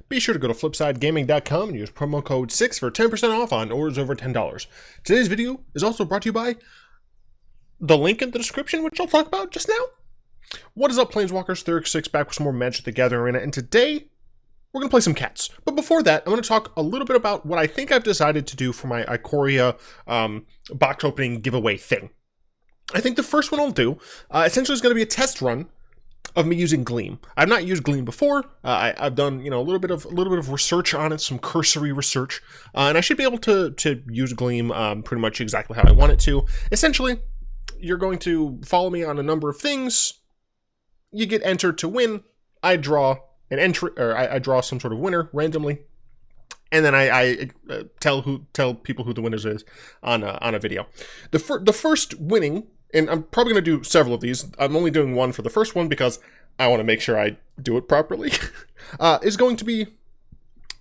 Be sure to go to flipsidegaming.com and use promo code 6 for 10% off on orders over $10. Today's video is also brought to you by the link in the description, which I'll talk about just now. What is up, Planeswalkers? Theric6 back with some more Magic the Gathering Arena, and today we're going to play some cats. But before that, I'm going to talk a little bit about what I think I've decided to do for my Ikoria box opening giveaway thing. I think the first one I'll do essentially is going to be a test run of me using Gleam. I've not used Gleam before. I've done a little bit of research on it, some cursory research, and I should be able to use Gleam pretty much exactly how I want it to. Essentially, you're going to follow me on a number of things. You get entered to win. I draw an entry, or I draw some sort of winner randomly, and then I tell people who the winners is on a video. The first winning. And I'm probably going to do several of these. I'm only doing one for the first one because I want to make sure I do it properly. Is going to be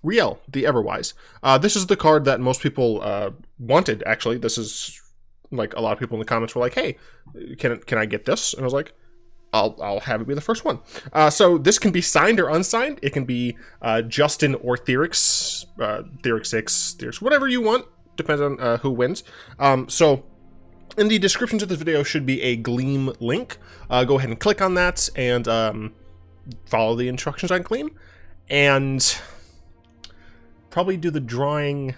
Regal, the Everwise. This is the card that most people wanted, actually. This is, like, a lot of people in the comments were like, hey, can I get this? And I was like, I'll have it be the first one. So this can be signed or unsigned. It can be Justin or Theric6, Theric, whatever you want. Depends on who wins. So in the descriptions of this video should be a Gleam link. Go ahead and click on that and follow the instructions on Gleam. And probably do the drawing.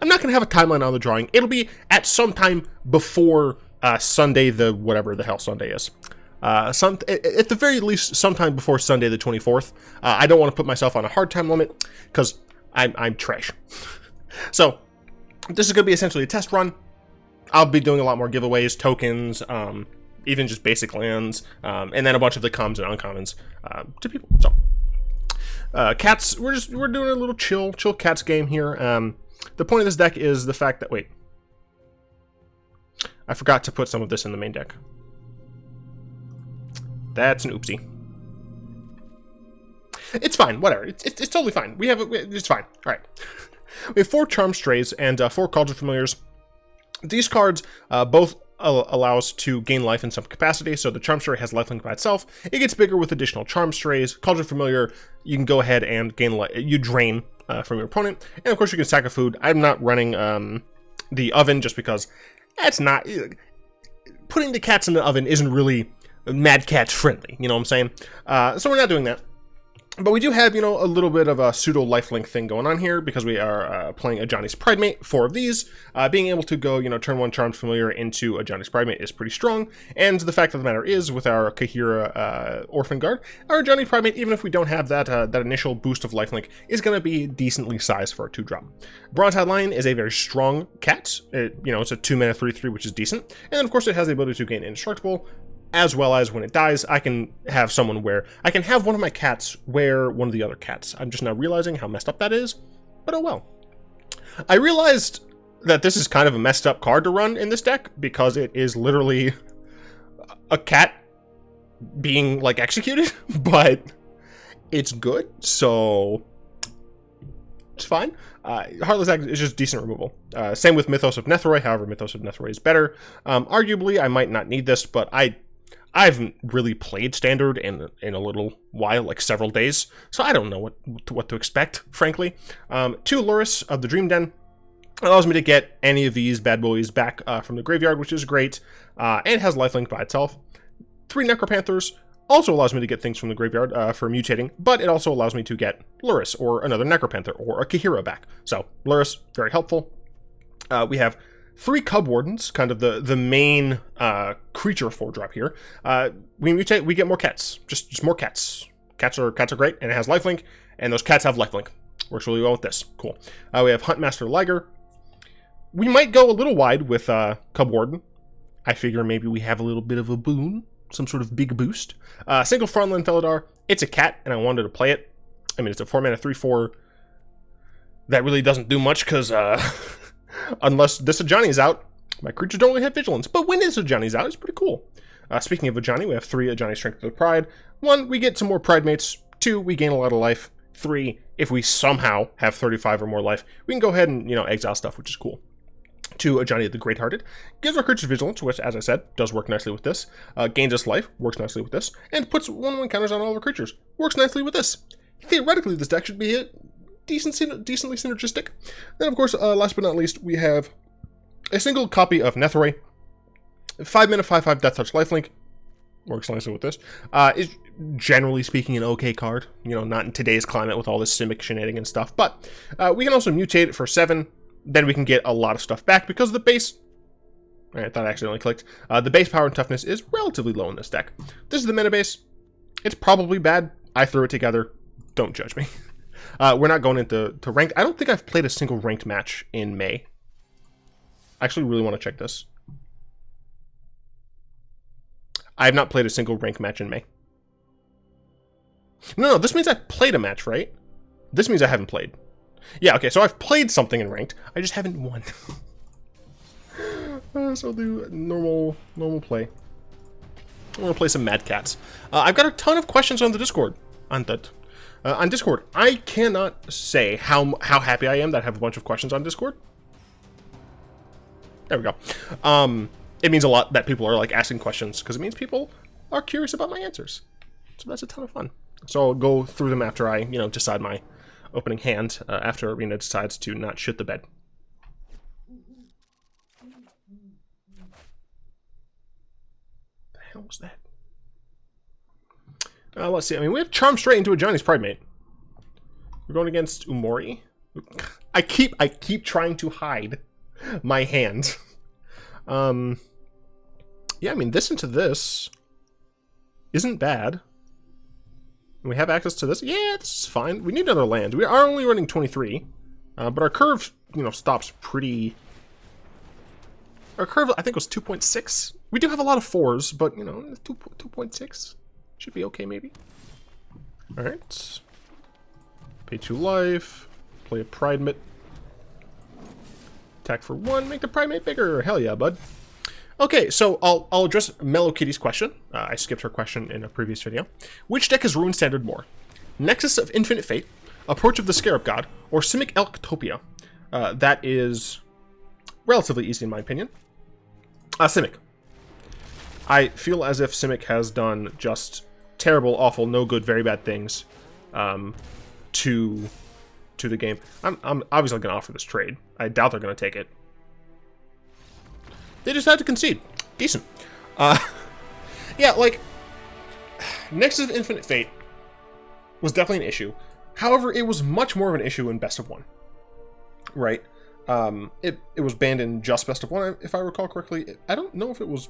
I'm not going to have a timeline on the drawing. It'll be at some time before Sunday, whatever the hell Sunday is. At the very least, sometime before Sunday the 24th. I don't want to put myself on a hard time limit because I'm trash. So this is going to be essentially a test run. I'll be doing a lot more giveaways, tokens, even just basic lands, and then a bunch of the commons and uncommons to people. So, cats, we're doing a little chill cats game here. The point of this deck is the fact that, wait, I forgot to put some of this in the main deck. That's an oopsie. It's fine, whatever. It's totally fine. It's fine. All right. We have 4 Charm Strays and 4 Cauldron Familiars. These cards both allow us to gain life in some capacity. So the Charm Stray has lifelink by itself. It gets bigger with additional Charm Strays. Cauldron Familiar, you can go ahead and gain life. You drain from your opponent. And of course you can sack a food. I'm not running the oven just because that's not... Putting the cats in the oven isn't really Mad Catz friendly. You know what I'm saying? So we're not doing that. But we do have, a little bit of a pseudo lifelink thing going on here because we are playing Ajani's Pridemate, 4 of these. Being able to go, turn 1 Charmed Familiar into Ajani's Pridemate is pretty strong. And the fact of the matter is, with our Kaheera Orphanguard, our Ajani Pridemate, even if we don't have that initial boost of lifelink, is going to be decently sized for a 2-drop. Bronzehide Lion is a very strong cat. It's a 2-mana 3/3, which is decent. And then, of course, it has the ability to gain Indestructible. As well as when it dies, I can have one of my cats wear one of the other cats. I'm just now realizing how messed up that is, but oh well. I realized that this is kind of a messed up card to run in this deck because it is literally a cat being, like, executed, but it's good, so it's fine. Heartless Act is just decent removal. Same with Mythos of Nethroi, however, Mythos of Nethroi is better. Arguably, I might not need this, but I haven't really played Standard in a little while, like several days, so I don't know what to expect, frankly. 2 Lurrus of the Dream Den allows me to get any of these bad boys back from the graveyard, which is great, and it has lifelink by itself. 3 Necropanthers also allows me to get things from the graveyard for mutating, but it also allows me to get Lurrus, or another Necropanther, or a Kaheera back. So, Lurrus, very helpful. We have 3 Cubwardens, kind of the main creature 4-drop here. We mutate, we get more cats. Just more cats. Cats are great, and it has lifelink, and those cats have lifelink. Works really well with this. Cool. We have Huntmaster Liger. We might go a little wide with Cubwarden. I figure maybe we have a little bit of a boon, some sort of big boost. Single Frondland Felidar. It's a cat, and I wanted to play it. I mean, it's a 4-mana 3/4. That really doesn't do much, because unless this Ajani's out, my creatures don't really have vigilance. But when this Ajani's out, it's pretty cool. Speaking of Ajani, we have 3 Ajani Strength of the Pride. 1, we get some more Pridemates. 2, we gain a lot of life. 3, if we somehow have 35 or more life, we can go ahead and, exile stuff, which is cool. to Ajani the Greathearted. Gives our creatures vigilance, which, as I said, does work nicely with this. Gains us life, works nicely with this. And puts 1/1 counters on all of our creatures, works nicely with this. Theoretically, this deck should be decently synergistic. Then, of course, last but not least, we have a single copy of Nethroi. 5-mana, 5/5 Death Touch Lifelink. Works nicely with this. Is generally speaking an okay card. You know, not in today's climate with all this Simic shenanigan stuff. But we can also mutate it for 7. Then we can get a lot of stuff back because the base... I thought I accidentally clicked. The base power and toughness is relatively low in this deck. This is the mana base. It's probably bad. I threw it together. Don't judge me. We're not going into ranked. I don't think I've played a single ranked match in May. I actually really want to check this. I have not played a single ranked match in May. No, this means I've played a match, right? This means I haven't played. Yeah, okay, so I've played something in ranked. I just haven't won. So I'll do normal play. I want to play some Mad Cats. I've got a ton of questions on the Discord. On Discord. I cannot say how happy I am that I have a bunch of questions on Discord. There we go. It means a lot that people are like asking questions because it means people are curious about my answers. So that's a ton of fun. So I'll go through them after I, decide my opening hand, after Arena decides to not shit the bed. The hell was that? Let's see. I mean, we have Charm straight into Ajani's Pridemate. We're going against Umori. I keep trying to hide my hand. Yeah, I mean, this into this isn't bad. We have access to this. Yeah, this is fine. We need another land. We are only running 23, but our curve, stops pretty... Our curve, I think, was 2.6. We do have a lot of 4s, but, 2.6 should be okay, maybe. All right. Pay 2 life. Play a Pridemate. Attack for 1. Make the Pridemate bigger. Hell yeah, bud. Okay, so I'll address Mellow Kitty's question. I skipped her question in a previous video. Which deck has Ruined Standard more? Nexus of Infinite Fate, Approach of the Scarab God, or Simic Elktopia? That is relatively easy in my opinion. Simic. I feel as if Simic has done just terrible, awful, no good, very bad things to the game. I'm obviously going to offer this trade. I doubt they're going to take it. They just had to concede. Decent. Yeah, like, Nexus of Infinite Fate was definitely an issue. However, it was much more of an issue in Best of 1. Right? It was banned in just Best of 1, if I recall correctly. I don't know if it was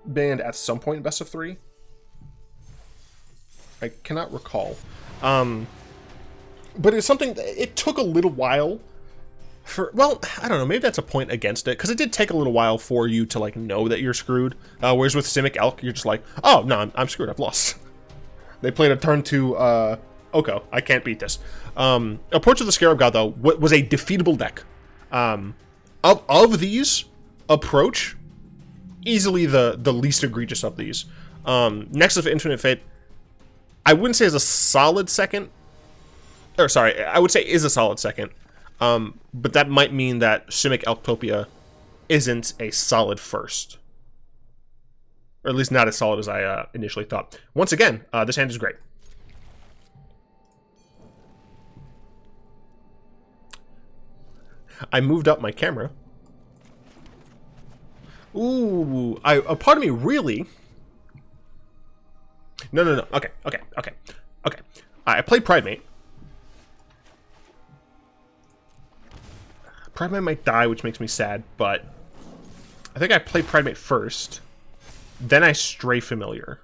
banned at some point in Best of 3. I cannot recall. But it's something that it took a little while well, I don't know, maybe that's a point against it, because it did take a little while for you to, like, know that you're screwed. Whereas with Simic Elk, you're just like, oh, no, I'm screwed, I've lost. They played a turn to, Oko, I can't beat this. Approach of the Scarab God, though, was a defeatable deck. Of these, Approach, easily the least egregious of these. Nexus of Infinite Fate, I wouldn't say is a solid second. Or, sorry, I would say is a solid second. But that might mean that Simic Elktopia isn't a solid first. Or at least not as solid as I initially thought. Once again, this hand is great. I moved up my camera. Ooh, pardon me, really? No. Okay. I played Pridemate. Pridemate might die, which makes me sad, but I think I played Pridemate first. Then I Stray Familiar.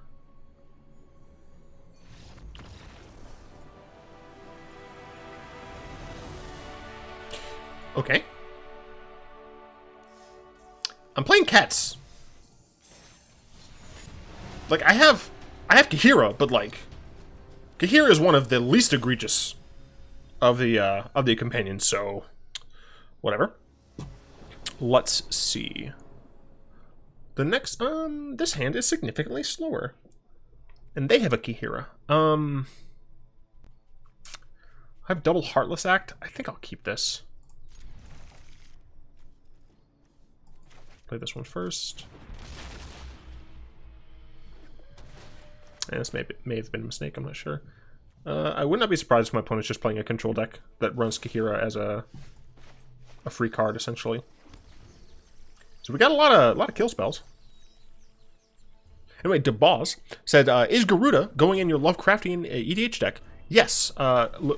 Okay. I'm playing Cats. Like, I have Kaheera, but like, Kaheera is one of the least egregious of the companions, so whatever. Let's see. The next, this hand is significantly slower. And they have a Kaheera. I have double Heartless Act. I think I'll keep this. Play this one first. And this may have been a mistake, I'm not sure. I would not be surprised if my opponent's just playing a control deck that runs Kaheera as a free card, essentially. So we got a lot of kill spells. Anyway, DeBoz said, is Garuda going in your Lovecraftian EDH deck? Yes. Oh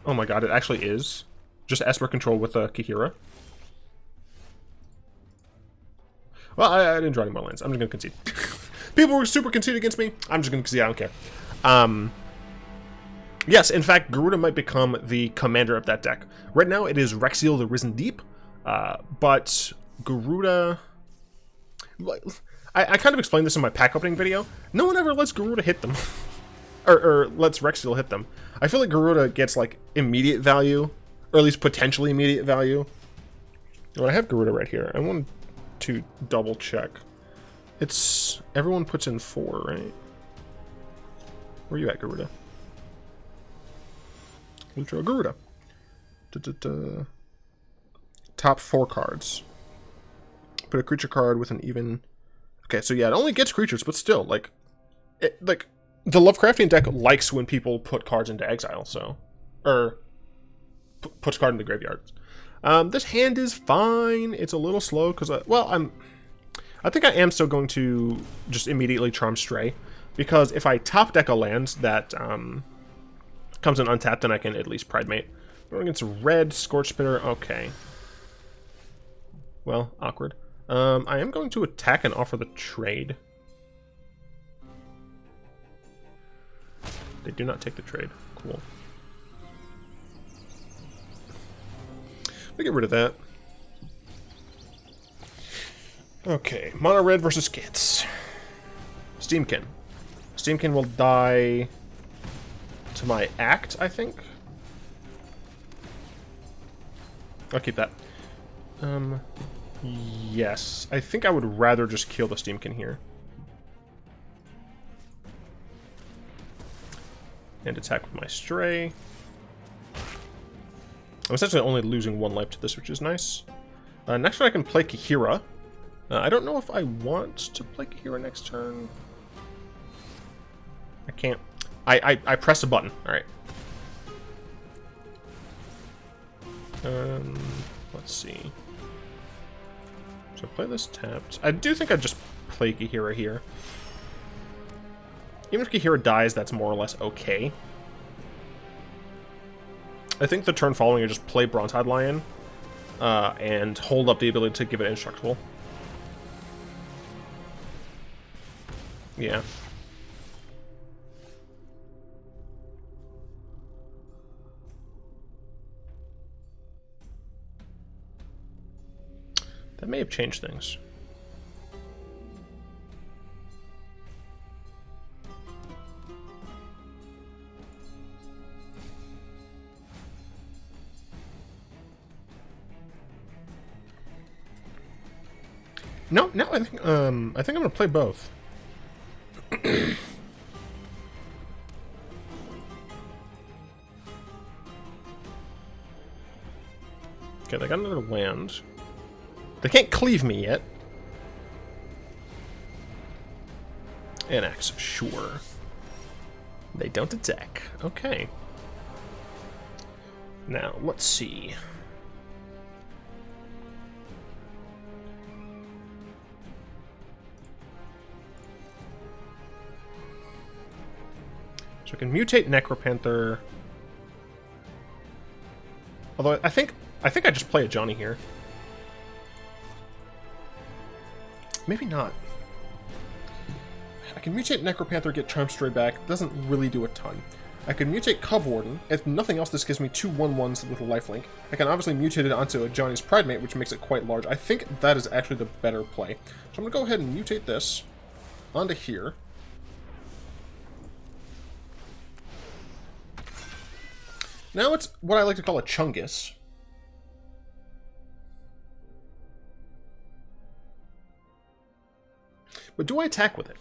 my god, it actually is. Just Esper control with Kaheera. Well, I didn't draw any more lands. I'm just going to concede. People were super conceded against me. I'm just going to concede. I don't care. Yes, in fact, Garuda might become the commander of that deck. Right now, it is Rexiel the Risen Deep. But Garuda... I kind of explained this in my pack opening video. No one ever lets Garuda hit them. or lets Rexiel hit them. I feel like Garuda gets, like, immediate value. Or at least potentially immediate value. When I have Garuda right here, I want to double check. It's... Everyone puts in 4, right? Where are you at, Garuda? Intro Garuda. Top 4 cards. Put a creature card with an even... Okay, so yeah, it only gets creatures, but still, like... the Lovecraftian deck likes when people put cards into exile, so... Or... puts card in the graveyard. This hand is fine. It's a little slow, because... I think I am still going to just immediately Charm Stray, because if I top deck a land that comes in untapped, then I can at least Pridemate. Going against red, Scorch Spitter, okay. Well, awkward. I am going to attack and offer the trade. They do not take the trade. Cool. We get rid of that. Okay, mono red versus Skits. Steamkin. Steamkin will die to my Act, I think. I'll keep that. Yes. I think I would rather just kill the Steamkin here. And attack with my Stray. I'm essentially only losing 1 life to this, which is nice. Next turn I can play Kaheera. I don't know if I want to play Kaheera next turn. I can't. I pressed a button. Alright. Let's see. So play this tapped. I do think I'd just play Kaheera here. Even if Kaheera dies, that's more or less okay. I think the turn following, I just play Bronzehide Lion and hold up the ability to give it Indestructible. Yeah. That may have changed things. No, I think I'm gonna play both. Okay, they got another land. They can't cleave me yet. Annex, sure. They don't attack. Okay. Now, let's see. So I can mutate Necropanther. Although I think I just play Ajani here. Maybe not. I can mutate Necropanther, get Charm Stray back. Doesn't really do a ton. I can mutate Cubwarden. If nothing else, this gives me 2 1/1s with a lifelink. I can obviously mutate it onto Ajani's Pridemate, which makes it quite large. I think that is actually the better play. So I'm going to go ahead and mutate this onto here. Now it's what I like to call a Chungus. But do I attack with it?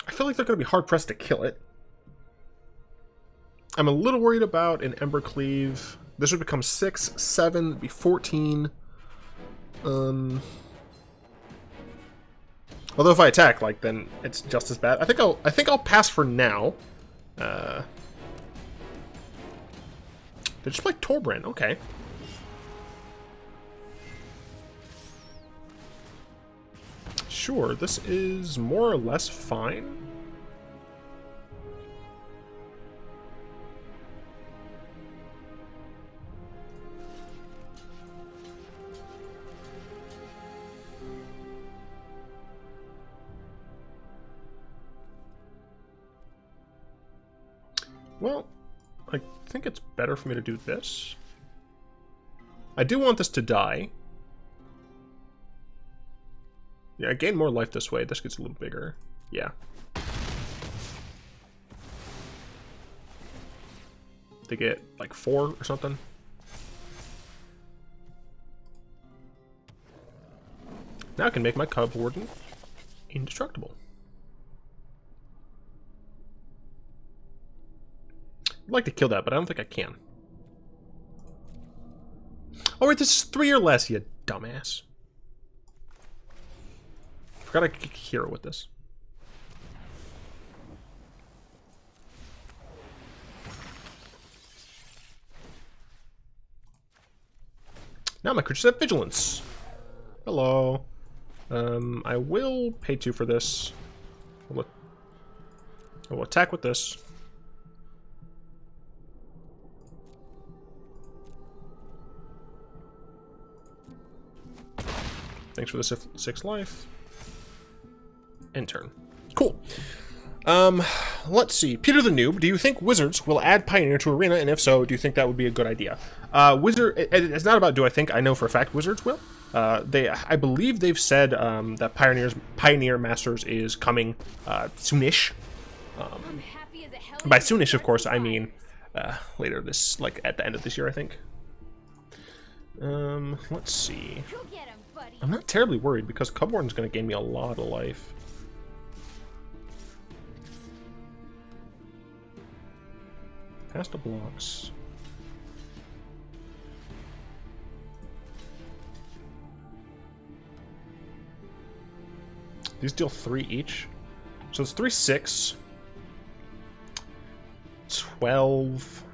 I feel like they're going to be hard-pressed to kill it. I'm a little worried about an Embercleave. This would become 6, 7, be 14. Although if I attack, like, then it's just as bad. I think I'll pass for now. They just play Torbran. Okay. Sure, this is more or less fine. Well, I think it's better for me to do this. I do want this to die. Yeah, I gain more life this way. This gets a little bigger. Yeah. They get like 4 or something. Now I can make my Cubwarden indestructible. I'd like to kill that, but I don't think I can. Oh wait, this is 3 or less, you dumbass. Forgot I could kick Kaheera with this. Now my creatures have vigilance. Hello. I will pay 2 for this. I will attack with this. Thanks for the 6 life. End turn. Cool. Let's see. Peter the Noob, do you think Wizards will add Pioneer to Arena? And if so, do you think that would be a good idea? It's not about do I think. I know for a fact Wizards will. I believe they've said that Pioneer Masters is coming soonish. By soonish, of course, I mean later this, like at the end of this year, I think. Let's see. I'm not terribly worried because Cubwarden's going to gain me a lot of life. Past the blocks. These deal 3 each. So it's 3, 6. 12.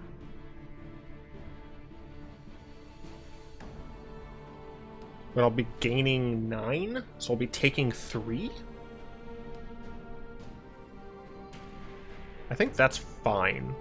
But I'll be gaining 9, so I'll be taking 3? I think that's fine.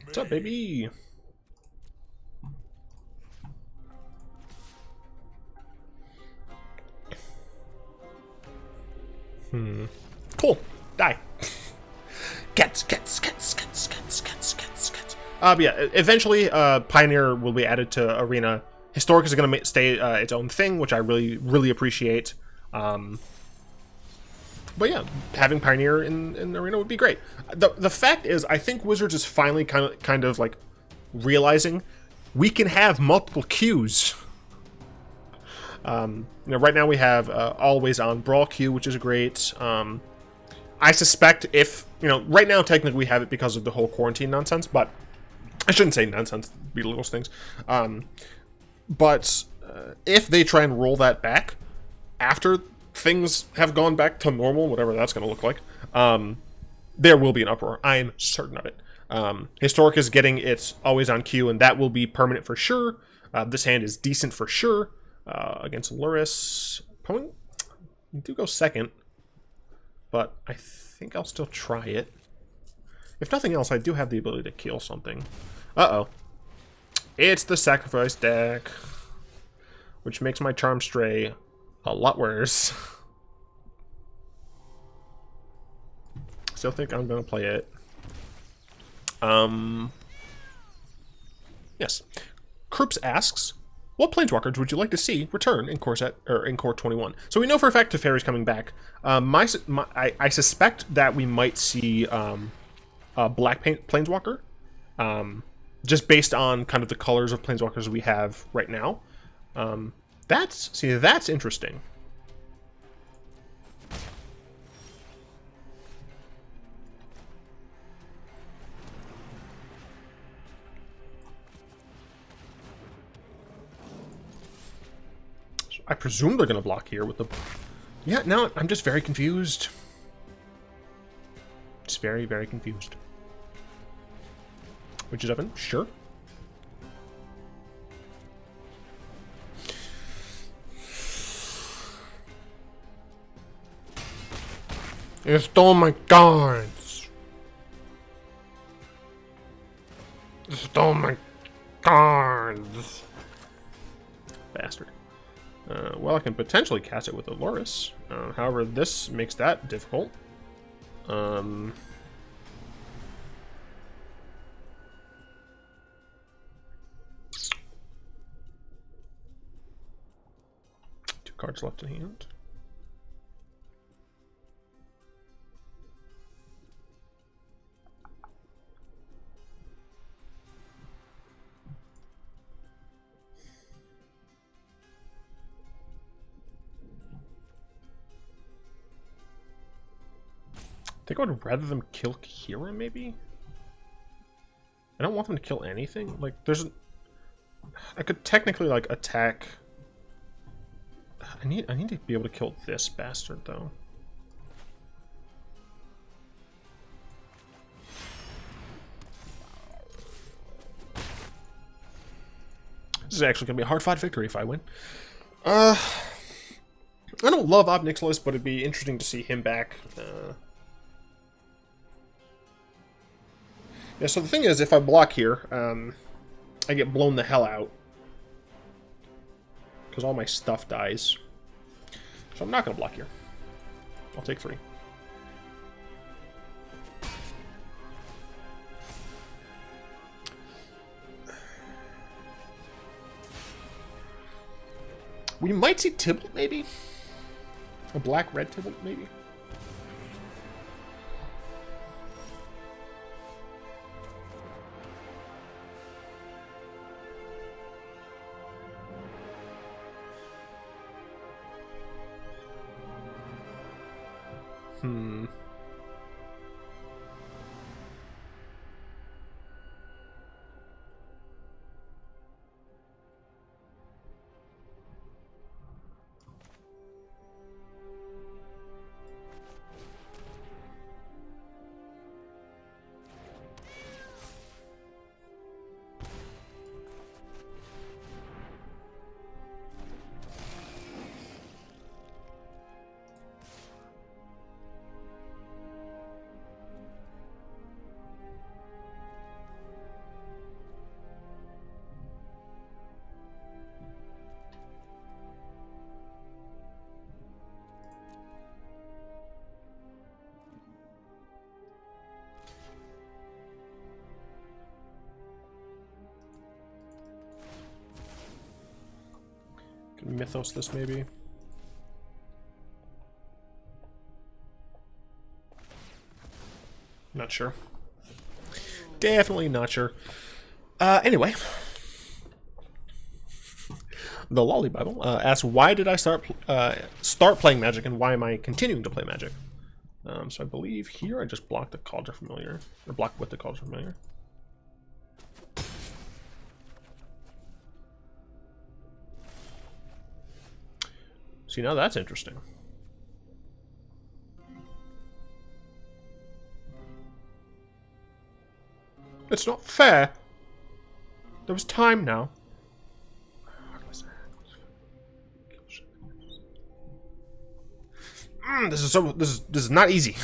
What's up, baby? Cool. Die. But yeah, eventually, Pioneer will be added to Arena. Historic is going to stay its own thing, which I really appreciate. But yeah, having Pioneer in Arena would be great. The fact is, I think Wizards is finally kind of like realizing we can have multiple queues. You know, right now we have always on Brawl queue, which is great. I suspect if, you know, right now technically we have it because of the whole quarantine nonsense, but I shouldn't say nonsense, belittles things. But if they try and roll that back after things have gone back to normal, whatever that's going to look like, there will be an uproar. I'm certain of it. Historic is getting its always on queue, and that will be permanent for sure. This hand is decent for sure against Lurrus. Opponent, you do go second, but I think I'll still try it. If nothing else, I do have the ability to kill something. Uh-oh. It's the sacrifice deck, which makes my Charm Stray a lot worse. Still think I'm gonna play it. Yes. Krups asks, What planeswalkers would you like to see return in core set or in core 21? So we know for a fact Teferi's coming back. I suspect that we might see a black planeswalker, just based on kind of the colors of planeswalkers we have right now. That's interesting. I presume they're going to block here with the... Yeah, no, I'm just very confused. Just very, very confused. Which is Evan? Sure. You stole my cards. You stole my cards. Bastard. Well, I can potentially cast it with a Lurrus. However, this makes that difficult. Two cards left in hand. I think I would rather them kill Kaheera, maybe? I don't want them to kill anything. Like, I could technically, like, attack... I need to be able to kill this bastard, though. This is actually going to be a hard-fought victory if I win. I don't love Ob Nixilis, but it'd be interesting to see him back. Yeah, so the thing is, if I block here, I get blown the hell out. Because all my stuff dies. So I'm not going to block here. I'll take 3. We might see Tibble, maybe? A black-red Tibble, maybe? Can Mythos this, maybe? Not sure. Definitely not sure. Anyway. The Lolly Bible asks, why did I start playing Magic, and why am I continuing to play Magic? So I believe here I just blocked the Cauldron Familiar. Or blocked with the Cauldron Familiar. See, now that's interesting. It's not fair. There was time now. This is not easy.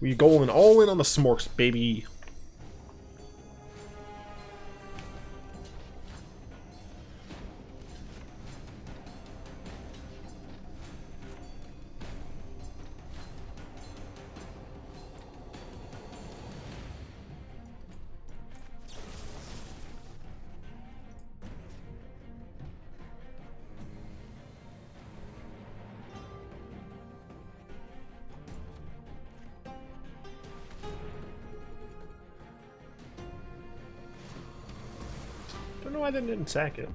We going all in on the smorks, baby. know why they didn't sack it.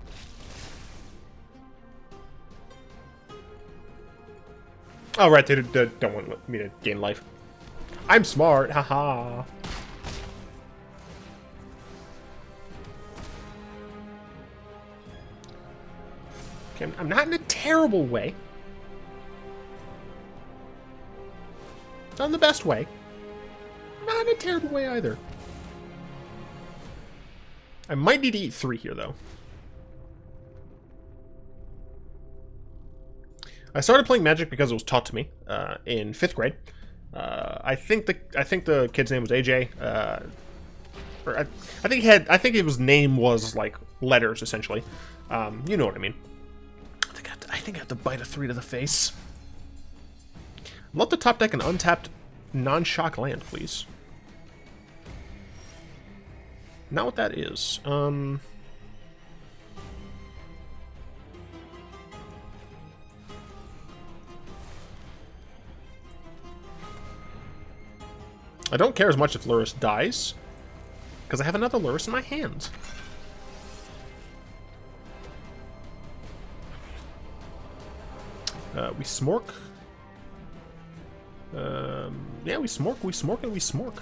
Oh, right, they don't want me to gain life. I'm smart, haha. Okay, I'm not in a terrible way. Not in the best way. Not in a terrible way either. I might need to eat 3 here, though. I started playing Magic because it was taught to me in 5th grade. I think the kid's name was AJ. I think his name was like letters essentially. You know what I mean. I think I have to bite a 3 to the face. Let the top deck an untapped non-shock land, please. Not what that is. I don't care as much if Lurrus dies, because I have another Lurrus in my hand. We smork. Yeah, we smork, and we smork.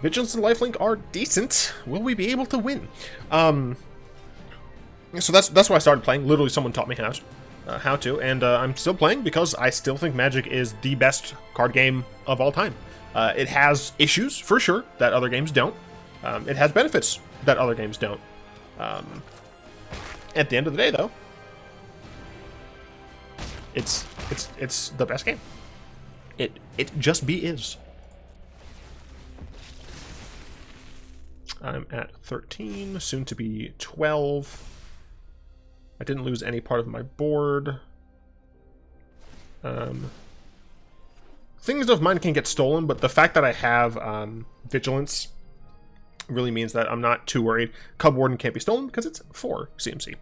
Vigilance and Lifelink are decent. Will we be able to win? So that's why I started playing. Literally, someone taught me how to, and I'm still playing because I still think Magic is the best card game of all time. It has issues, for sure, that other games don't. It has benefits that other games don't. At the end of the day, though, it's the best game. It just is. I'm at 13, soon to be 12. I didn't lose any part of my board. Things of mine can get stolen, but the fact that I have Vigilance really means that I'm not too worried. Cubwarden can't be stolen because it's 4 CMC.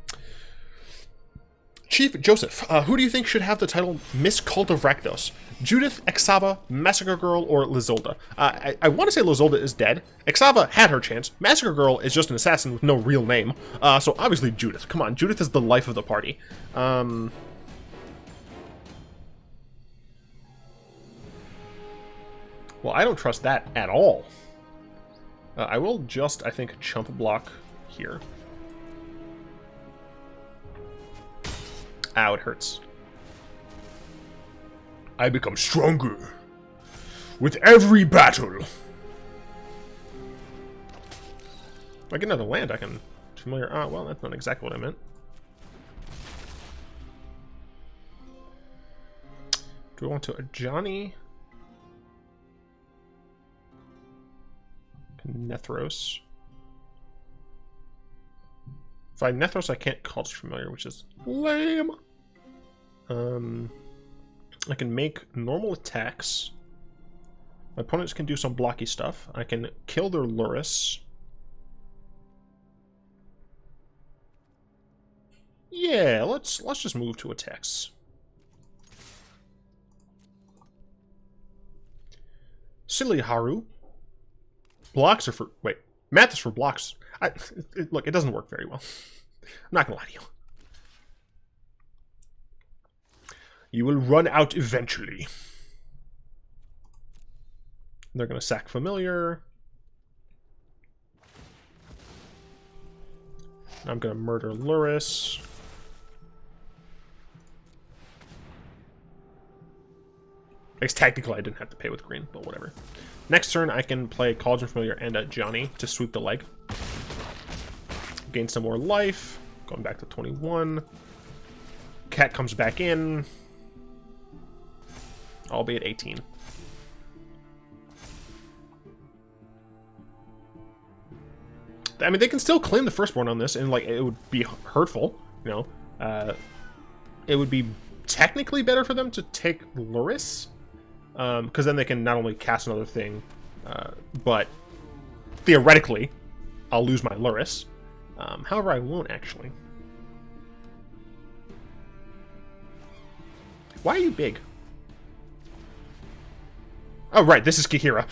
Chief Joseph, who do you think should have the title Miss Cult of Rakdos? Judith, Exava, Massacre Girl, or Lizolda? I want to say Lizolda is dead. Exava had her chance. Massacre Girl is just an assassin with no real name. So obviously Judith. Come on, Judith is the life of the party. Well, I don't trust that at all. I will just, I think, chump block here. Ow, it hurts. I become stronger with every battle. If I get another land, I can familiar. Ah, well, that's not exactly what I meant. Do I want to Ajani? Nethros. If I Nethros, I can't Cauldron Familiar, which is lame. I can make normal attacks. My opponents can do some blocky stuff. I can kill their Lurrus. Yeah, let's just move to attacks. Silly Haru. Blocks are for... Wait. Math is for blocks. Look, it doesn't work very well. I'm not gonna lie to you. You will run out eventually. They're gonna sack Familiar. I'm gonna murder Lurrus. I guess technically I didn't have to pay with green, but whatever. Next turn, I can play Cauldron Familiar and Ajani to sweep the leg. Gain some more life. Going back to 21. Cat comes back in. I'll be at 18. I mean, they can still claim the firstborn on this, and like it would be hurtful, you know. It would be technically better for them to take Lurrus, because then they can not only cast another thing, but theoretically, I'll lose my Lurrus. However, I won't actually. Why are you big? Oh, right, this is Kaheera.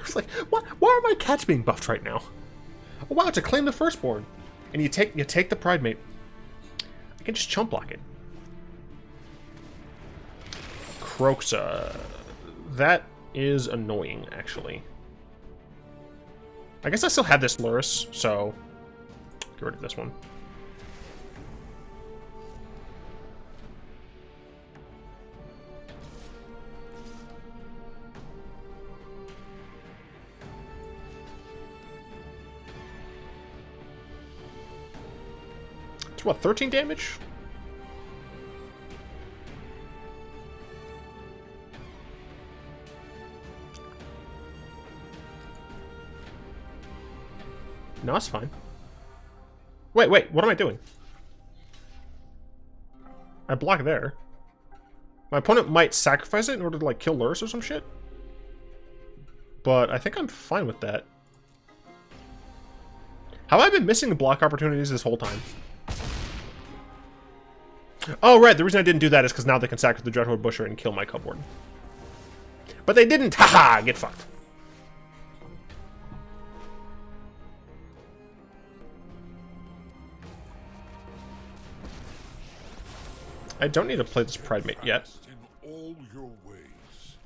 It's like, why are my cats being buffed right now? Oh wow, to claim the firstborn. And you take the Pridemate. I can just chump block it. Croxa. That is annoying, actually. I guess I still have this Lurrus, so get rid of this one. It's what, 13 damage? No, that's fine. Wait, what am I doing? I block there. My opponent might sacrifice it in order to, like, kill Lurrus or some shit. But I think I'm fine with that. Have I been missing the block opportunities this whole time? Oh, right, the reason I didn't do that is because now they can sacrifice the Dreadhorde Busher and kill my Cubwarden. But they didn't! Haha! Get fucked. I don't need to play this Pridemate yet. In all your ways.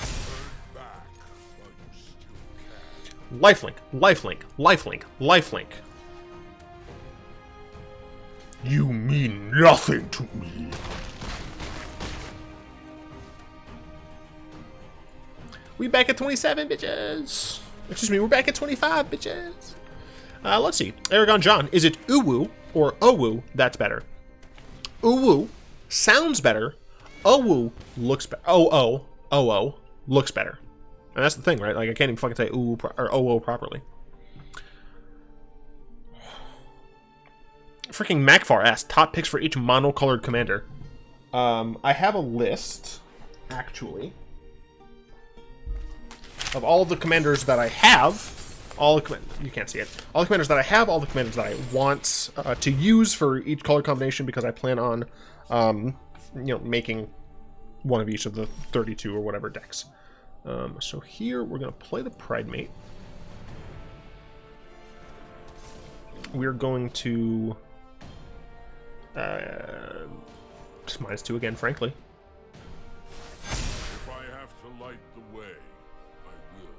Turn back while you still can. Lifelink, lifelink, lifelink, lifelink. You mean nothing to me. We back at 27, bitches. Excuse me, we're back at 25, bitches. Let's see. Aragon John, is it Uwu or Owu that's better? Uwu sounds better. Owu looks better. Oh, looks better. And that's the thing, right? Like, I can't even fucking say Uwu or Owo properly. Freaking Macfar asked, top picks for each monocolored commander. I have a list, actually, of all of the commanders that I have, you can't see it, all the commanders that I have, all the commanders that I want to use for each color combination, because I plan on, making one of each of the 32 or whatever decks. So here, we're going to play the Pridemate. We're going to, just -2 again, frankly. If I have to light the way, I will.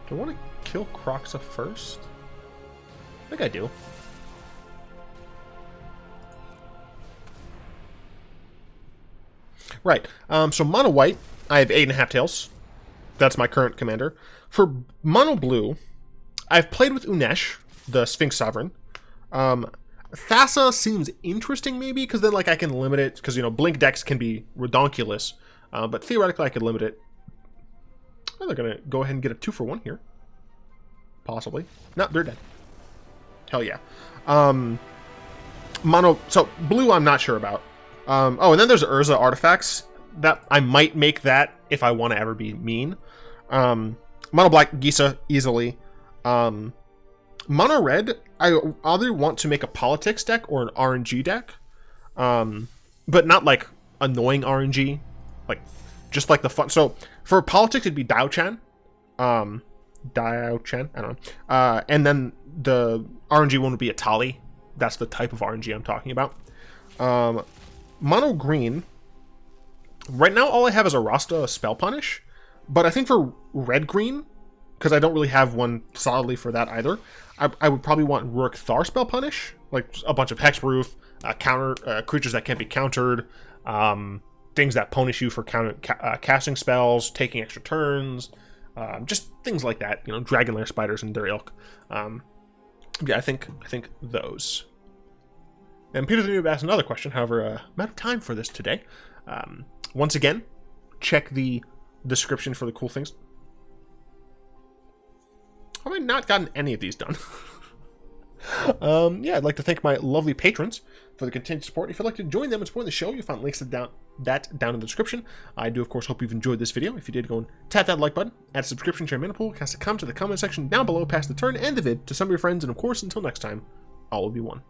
Do I want to kill Croxa first? I think I do. Right. So mono white, I have 8.5 tails. That's my current commander. For mono blue, I've played with Unesh, the Sphinx Sovereign. Thassa seems interesting, maybe, because then, like, I can limit it, because, Blink decks can be redonkulous, but theoretically I could limit it. Oh, they're going to go ahead and get a 2-for-1 here. Possibly. No, they're dead. Hell yeah. So, blue I'm not sure about. Oh, and then there's Urza artifacts. That I might make that if I want to ever be mean. Mono black, Gisa, easily. Mono red, I either want to make a politics deck or an RNG deck. But not like annoying RNG. Like, just like the fun. So, for politics, it'd be Dao-chan. Dao-chan, I don't know. And then the RNG one would be a Tali. That's the type of RNG I'm talking about. Mono green, right now all I have is a Rasta Spell Punish, but I think for red green, because I don't really have one solidly for that either, I would probably want Rurk Thar Spell Punish, like a bunch of Hexproof, counter creatures that can't be countered, things that punish you for casting spells, taking extra turns, just things like that, Dragon Lair Spiders and their ilk. Yeah, I think those. And Peter the Noob asked another question, however, I'm out of time for this today. Once again, check the description for the cool things. Have I not gotten any of these done? Yeah, I'd like to thank my lovely patrons for the continued support. If you'd like to join them and support the show, you'll find links to down in the description. I do, of course, hope you've enjoyed this video. If you did, go and tap that like button, add a subscription to your mana pool, cast a comment to the comment section down below, pass the turn and the vid to some of your friends, and of course, until next time, all will be one.